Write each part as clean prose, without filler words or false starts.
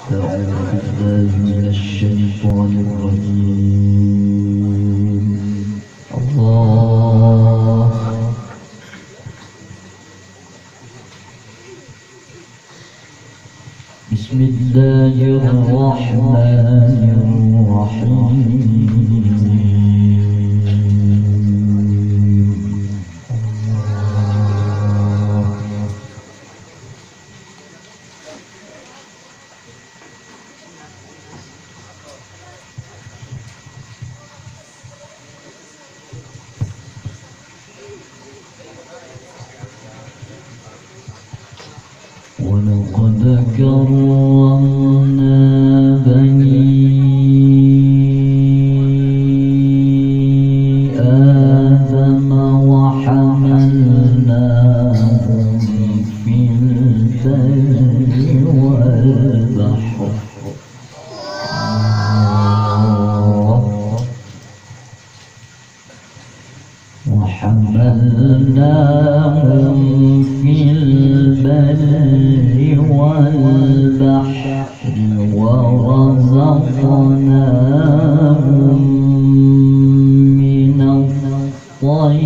أعوذ بالله من الشيطان الرجيم. الله. بسم الله الرحمن الرحيم. ولقد كرمنا بني آدم وحملناهم في البر والبحر وحملناهم في البر والبحر ورزقناهم من الطيبات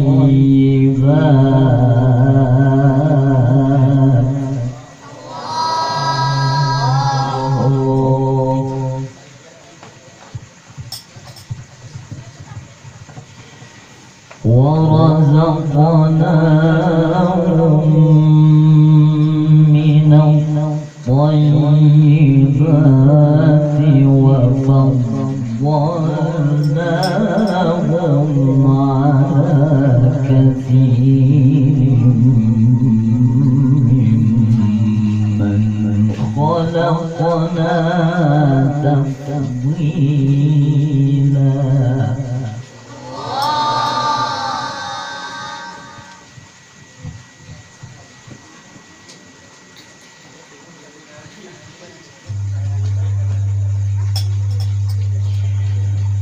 ورزقناهم من الطيبات وفضلناهم على كثير ممن خلقنا تفضيلا.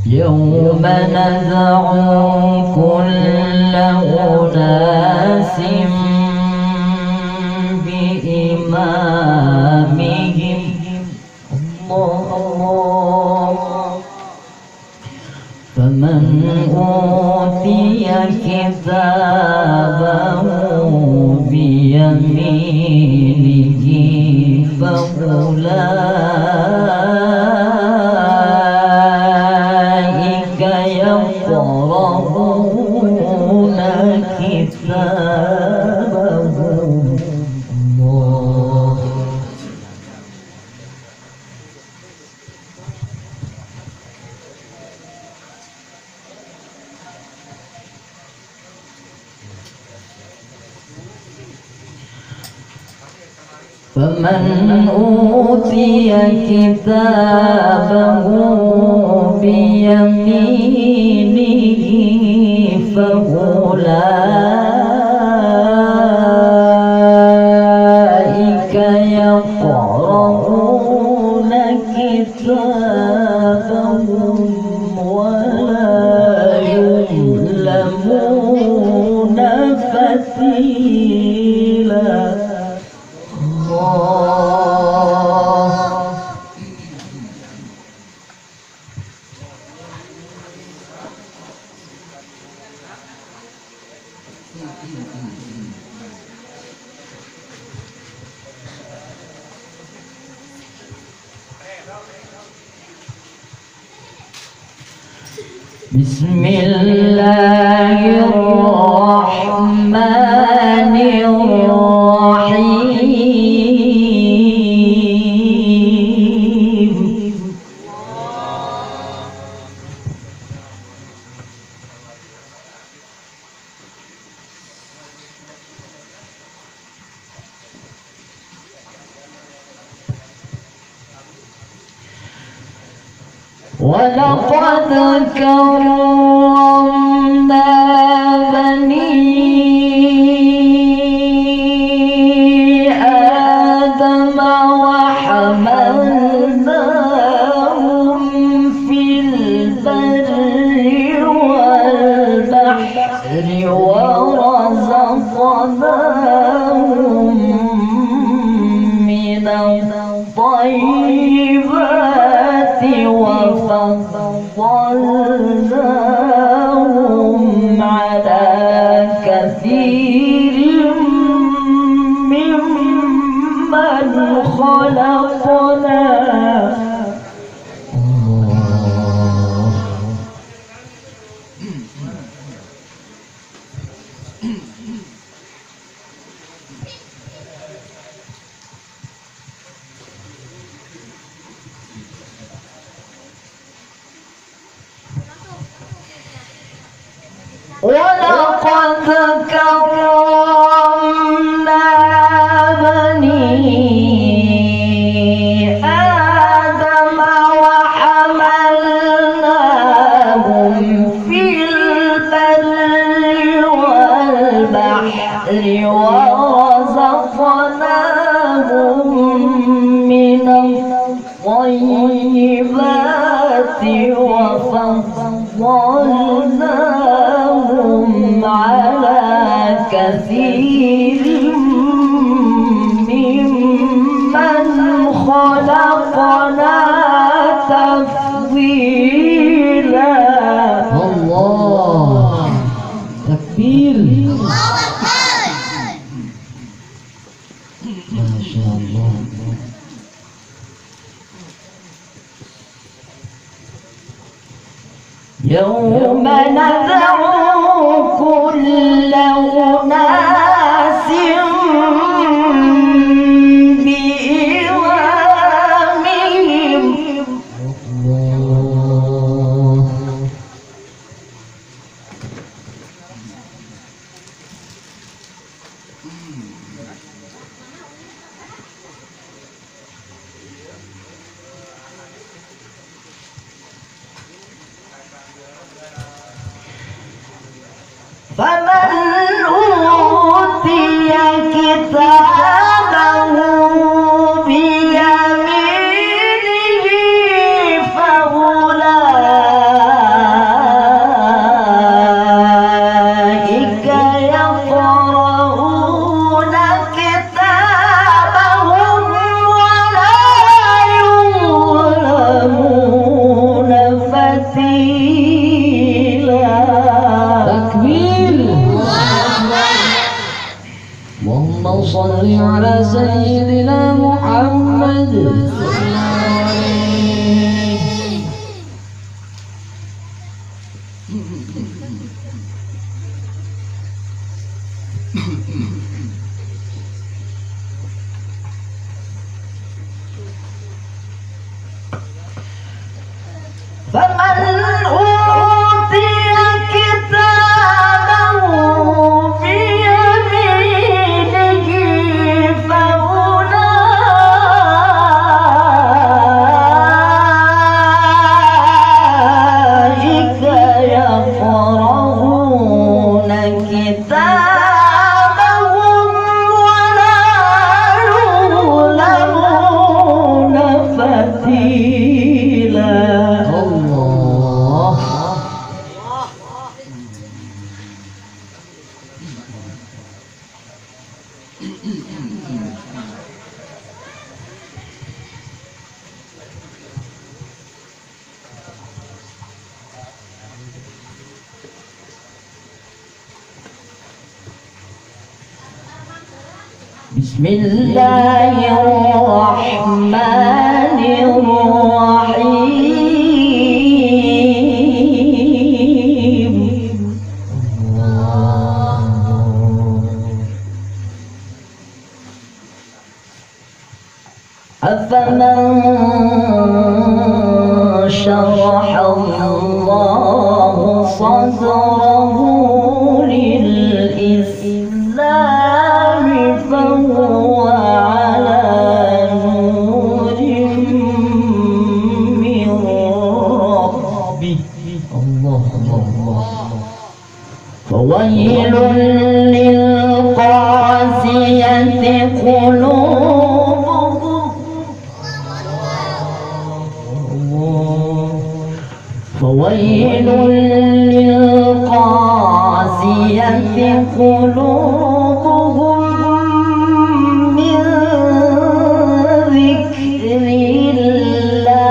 يوم ندعو كل أناس بإمامهم فمن أوتي كتابه بيمينه فأولئك يقرؤون كتابهم. فمن أوتي كتابه بيمينه فأولئك يقرؤون كتابهم ولا يظلمون فتيلا. بسم الله الرحمن الرحيم. ولقد كرمنا بني آدم وحملناهم في البر والبحر ورزقناهم من الطيبات وفضلناهم على كثير ممن خلقنا ولقد كرمنا بني آدم وحملناهم في البر والبحر ورزقناهم من الطيبات وفضلناهم على كثير ممن خلقنا تفضيلا. الله تكبير. ما شاء الله. يوم ندعو كل أناس بإمامهم. فمن أوتي كتابه بيمينه فأولئك يقرؤون كتابهم ولا يظلمون فتيلا. تكبير. اللهم صل على سيدنا محمد. فمن أوتي كتابه بيمينه فأولئك يقرؤون كتابهم ولا يظلمون فتيلا. الله. بسم الله الرحمن الرحيم. أفمن شرح الله صدره للإسلام فهو على نور من ربه. الله الله. فويل للقاسية قلوبهم فويل للقاسية قلوبهم من ذكر الله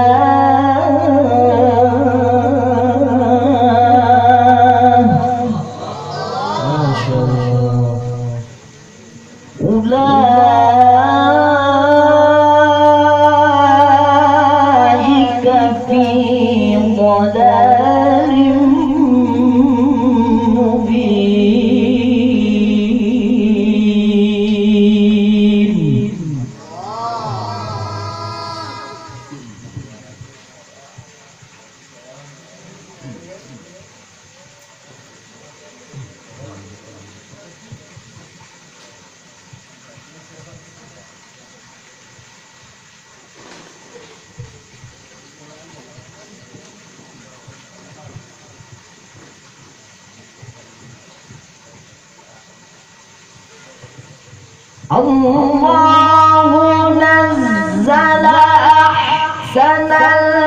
الله نزل أحسن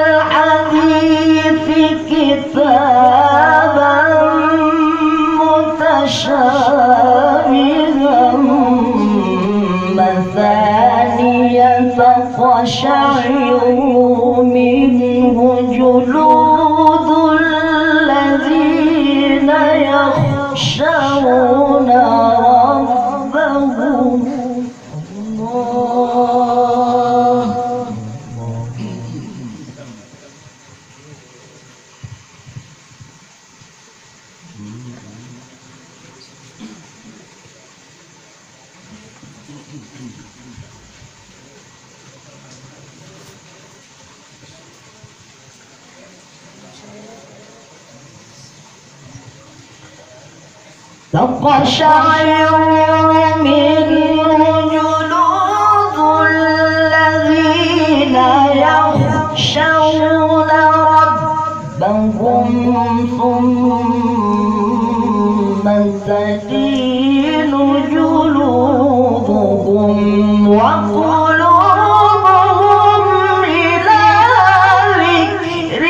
الحديث كتابا متشابها مثانية تقشعر منه جلود الذين يخشون ربهم. تقشعر منه جلود الذين يخشون ربهم ثم تلين جلودهم وقلوبهم إلى ذكر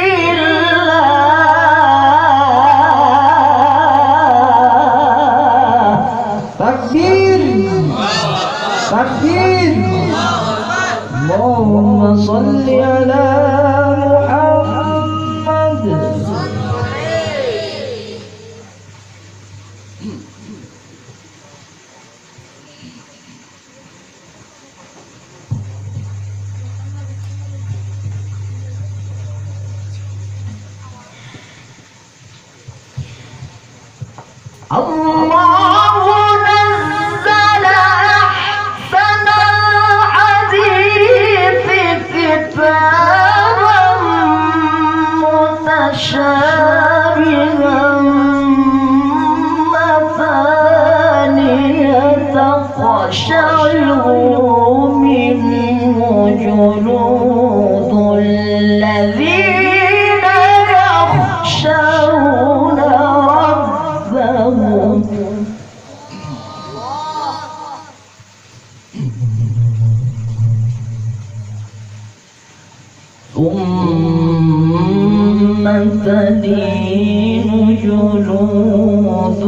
takbir. Allahumma salli ala Muhammad. الله نزل أحسن الحديث كتابا متشابها مثانية تقشعر منه جلود الذين يخشون ربهم. ثم تلين جلودهم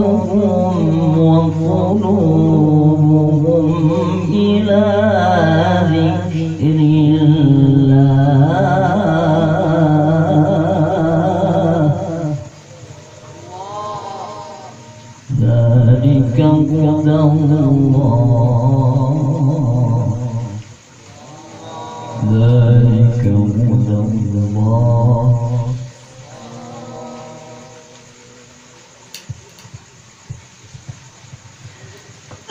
وقلوبهم إلى ذكر الله. ذلك هدى الله. ذلك هدى الله.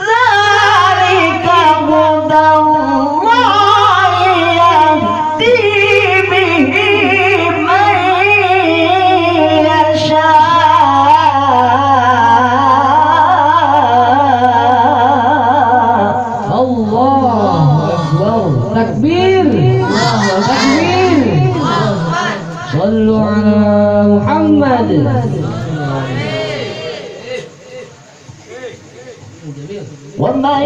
ذلك هدى الله يهدي به من يشاء. Allahu Akbar. Takbir. Takbir. Sallu ala Muhammad. ومن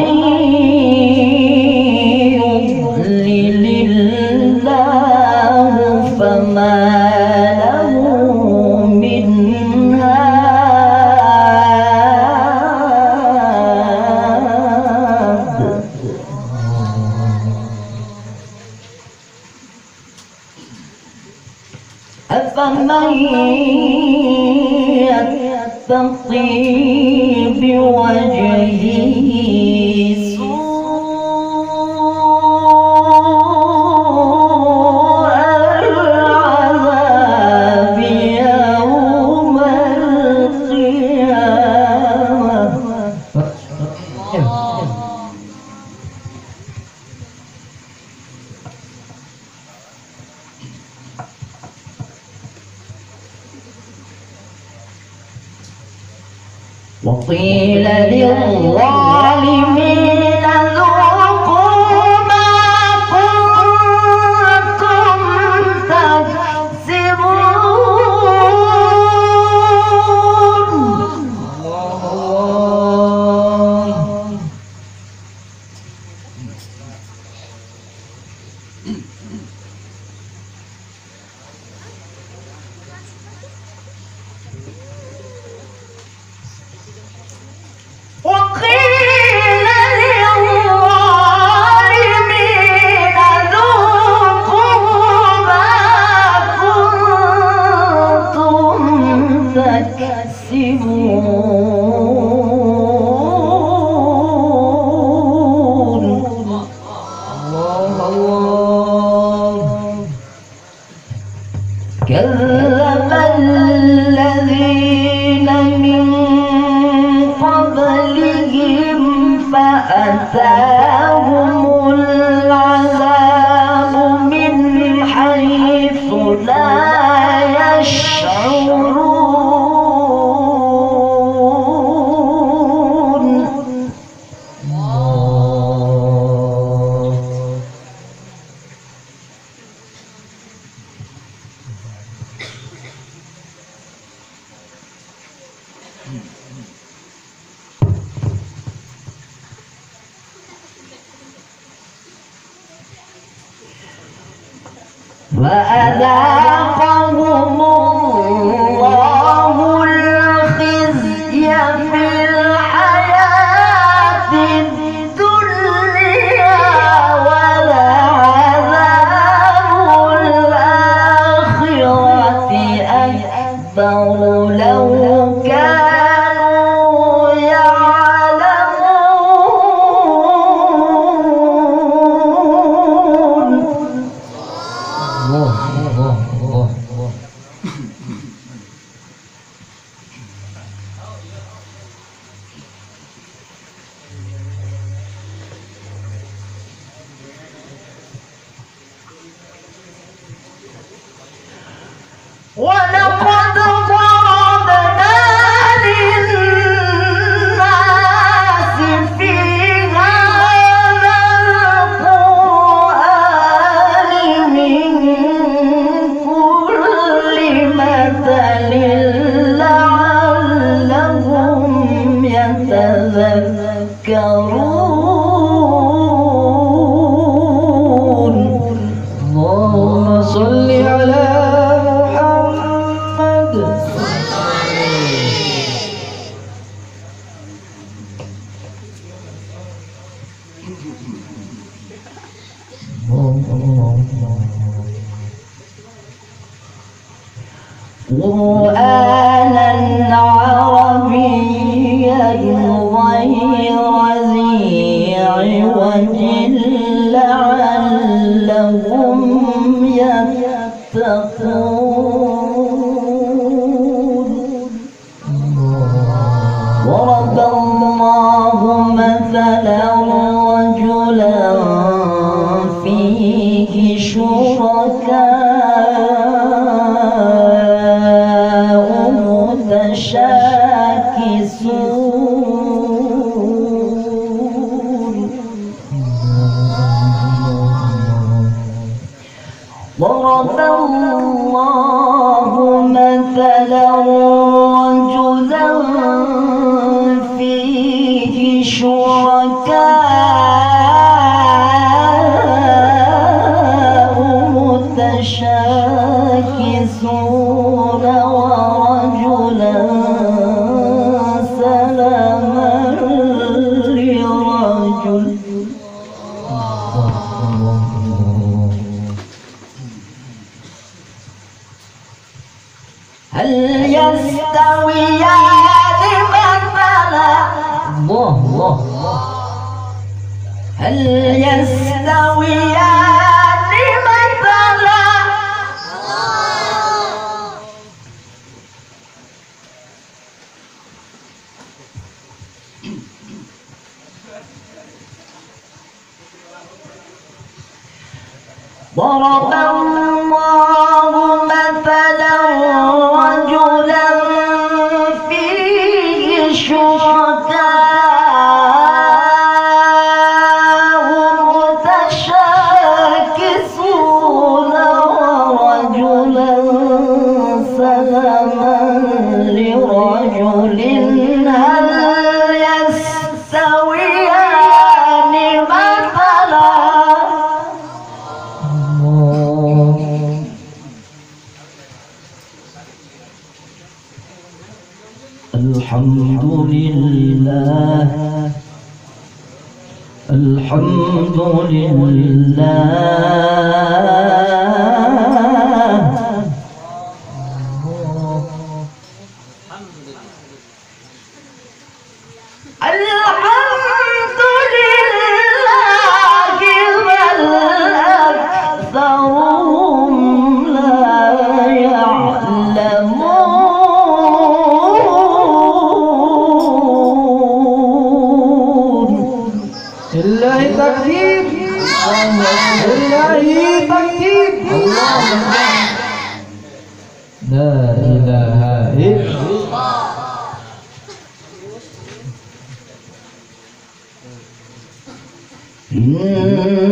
يضلل الله فما له من هاد. أفمن يتقي بوجهه سوء العذاب يوم القيامة. وقيل للظالمين ذوقوا ما كنتم تكسبون. وقيل للظالمين ذوقوا ما كنتم تكسبون. الله الله. كذب الذين من قبلهم فأتاهم العذاب من حيث لا يشعرون. وأذاقهم الله الخزي في الحياة الدنيا ولعذاب الآخرة أكبر لو كانوا يعلمون. ولقد ضربنا للناس في هذا القرآن من كل مثل لعلهم يتذكرون. اللهم صل على قرآنا عربيا غير ذي عوج لعلهم يتقون. ضرب الله مثلا رجلا فيه شركاء متشاكسون. ضرب الله مثلا رجلا فيه شركاء متشاكسون ورجلا سلما لرجل. هل يستويان مثلا؟ هل يستويان مثلا؟ ضرب الله مثلا رجلا فيه شركاء متشاكسون ورجلا سلما لرجل. هل يستويان مثلا؟ الحمد لله الحمد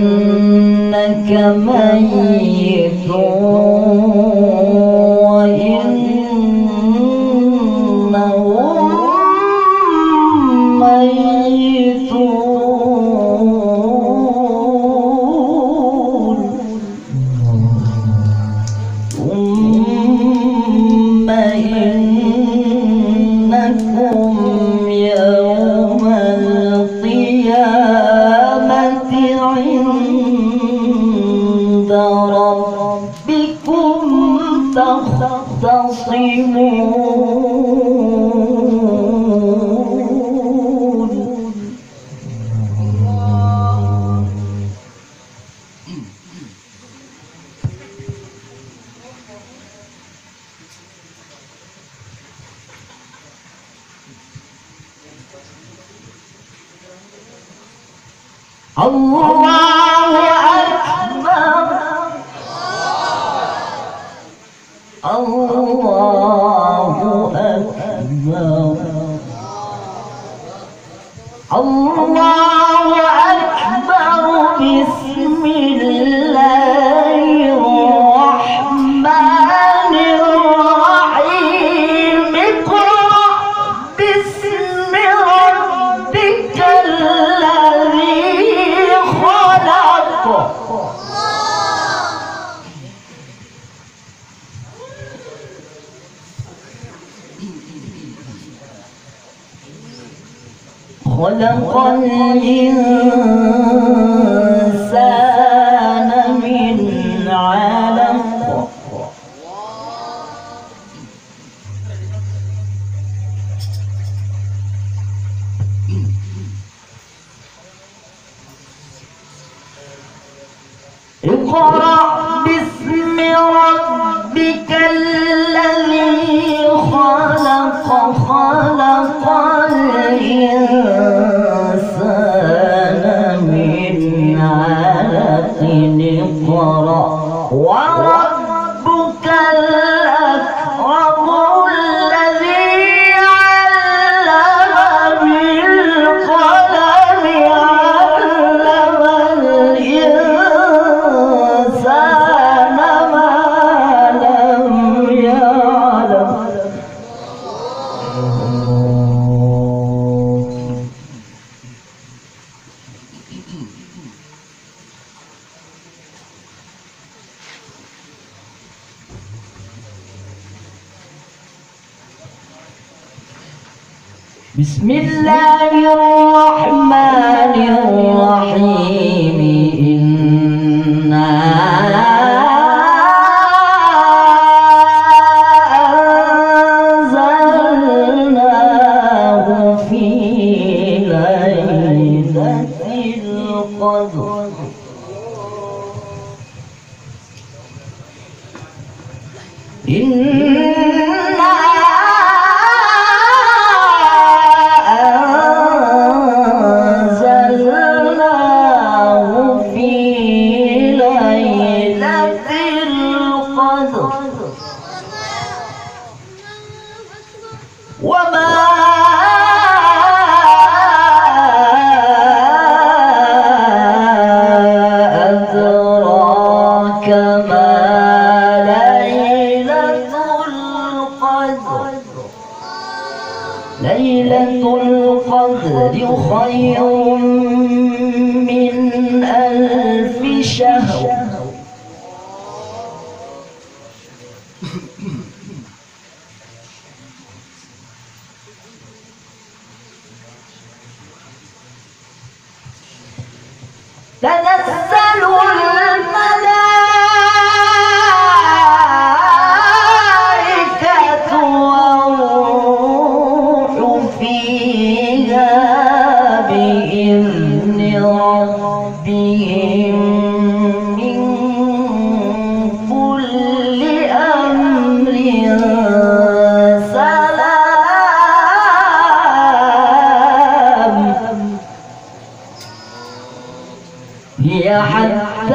إنك ميت وإنهم ميتون ثم إنكم يوم القيامة عند ربكم تختصمون. الله أكبر الله أكبر الله أكبر بسم الله الرحمن الرحيم اقرأ باسم ربك الذي خلق خلق الإنسان من علق اقرأ باسم ربك الذي خلق خلق الإنسان من علق اقرأ وربك الأكرم الذي علم بالقلم علم الإنسان ما لم يعلم. بسم الله الرحمن الرحيم إنا أنزلناه في ليلة القدر وما أدراك ما ليلة القدر ليلة القدر خير من 1000 شهر.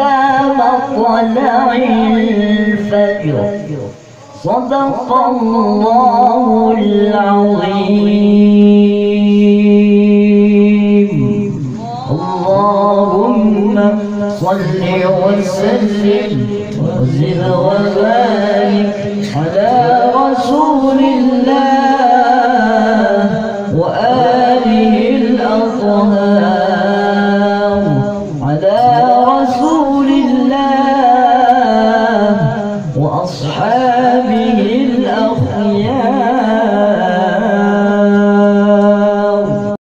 حتى مطلع الفجر. صدق الله العظيم. اللهم صل وسلم وزد وبارك على رسول الله وآله الأطهار، على رسول الله وأصحابه الأخيار.